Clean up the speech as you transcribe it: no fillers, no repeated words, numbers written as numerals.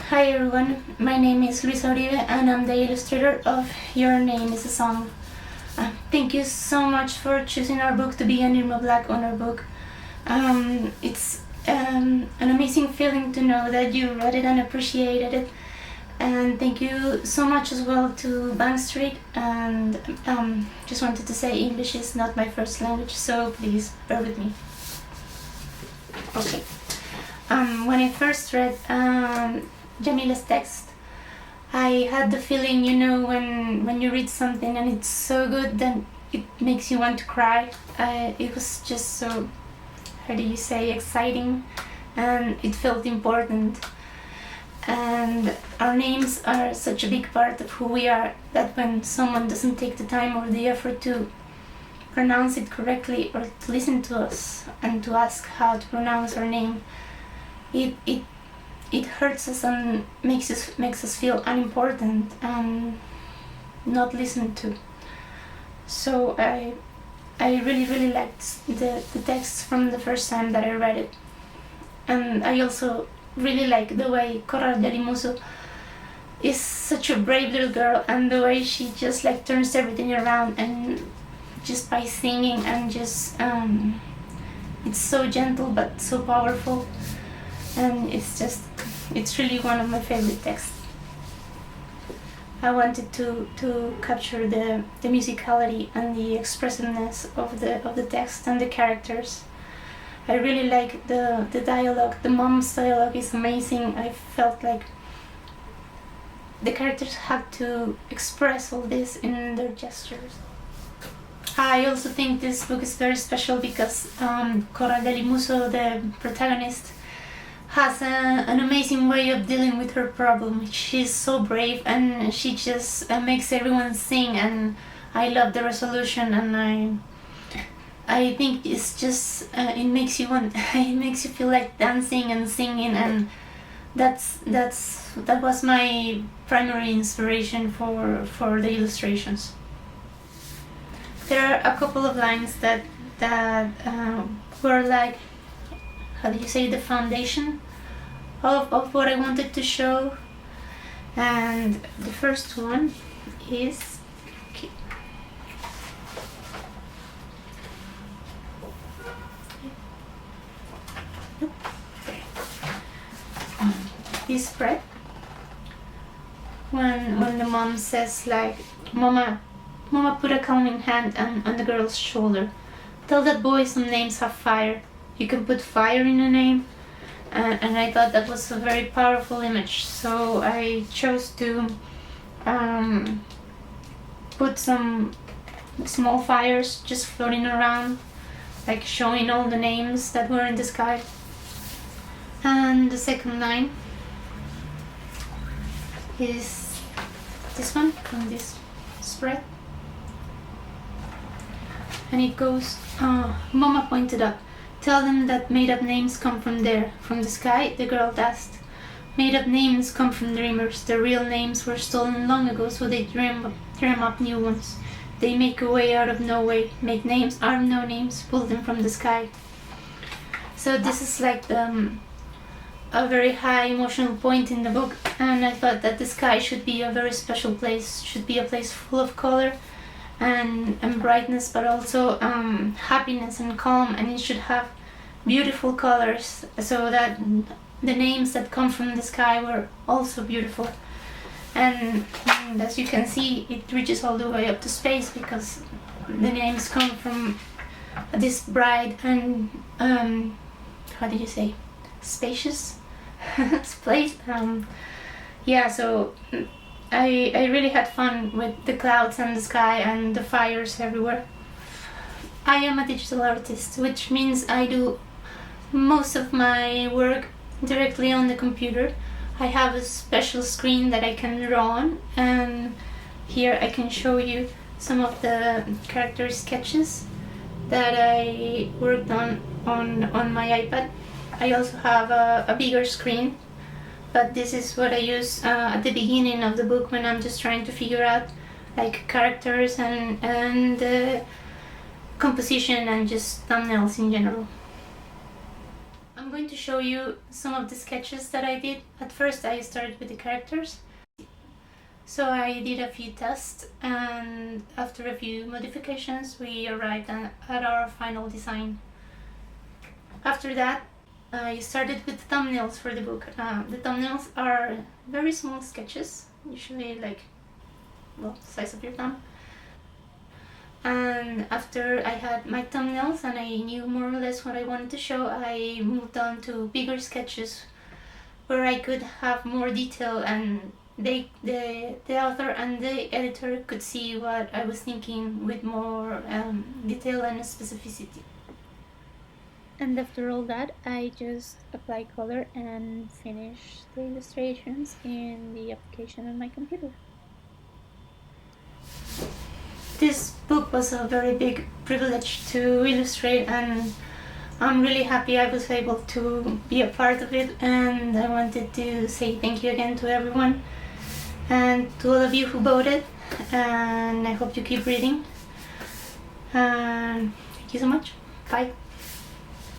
Hi everyone, my name is Luisa Uribe and I'm the illustrator of Your Name is a Song. Thank you so much for choosing our book to be an Irma Black honor book. It's an amazing feeling to know that you read it and appreciated it. And thank you so much as well to Bank Street, and just wanted to say English is not my first language, so please bear with me. Okay. When I first read Jamila's text, I had the feeling, when you read something and it's so good, then it makes you want to cry. It was just so, exciting, and it felt important. And our names are such a big part of who we are that when someone doesn't take the time or the effort to pronounce it correctly or to listen to us and to ask how to pronounce our name, it hurts us and makes us feel unimportant and not listened to. So I really liked the text from the first time that I read it, and I also really like the way Cora Muso is such a brave little girl, and the way she just turns everything around, and just by singing, and just it's so gentle but so powerful, and it's really one of my favorite texts. I wanted to capture the musicality and the expressiveness of the text and the characters. I really like the dialogue. The mom's dialogue is amazing. I felt like the characters had to express all this in their gestures. I also think this book is very special because Cora Muso, the protagonist, has an amazing way of dealing with her problem. She's so brave, and she just makes everyone sing, and I love the resolution, and I think it's just it makes you feel like dancing and singing, and that was my primary inspiration for the illustrations. There are a couple of lines that were like, the foundation of what I wanted to show, and the first one is this spread when the mom says Mama put a calming hand on the girl's shoulder. Tell that boy some names have fire. You can put fire in a name. And I thought that was a very powerful image, so I chose to put some small fires just floating around, showing all the names that were in the sky. And the second line is this one from this spread, and it goes, Mama pointed up. Tell them that made-up names come from there, from the sky, the girl asked. Made-up names come from dreamers. Their real names were stolen long ago, so they dream up new ones. They make a way out of no way, make names out of no names, pull them from the sky. So this is a very high emotional point in the book, and I thought that the sky should be a very special place, should be a place full of color and brightness, but also happiness and calm, and it should have beautiful colors, so that the names that come from the sky were also beautiful. And as you can see, it reaches all the way up to space, because the names come from this bright and spacious place. So I really had fun with the clouds and the sky and the fires everywhere. I am a digital artist, which means I do most of my work directly on the computer. I have a special screen that I can draw on, and here I can show you some of the character sketches that I worked on my iPad. I also have a bigger screen, but this is what I use at the beginning of the book when I'm just trying to figure out characters and composition and just thumbnails in general. I'm going to show you some of the sketches that I did. At first I started with the characters. So I did a few tests, and after a few modifications we arrived at our final design. After that I started with thumbnails for the book. The thumbnails are very small sketches, usually like, well, the size of your thumb. And after I had my thumbnails and I knew more or less what I wanted to show, I moved on to bigger sketches where I could have more detail, and the author and the editor could see what I was thinking with more detail and specificity. And after all that, I just apply color and finish the illustrations in the application on my computer. This book was a very big privilege to illustrate, and I'm really happy I was able to be a part of it, and I wanted to say thank you again to everyone and to all of you who voted, and I hope you keep reading. Thank you so much. Bye.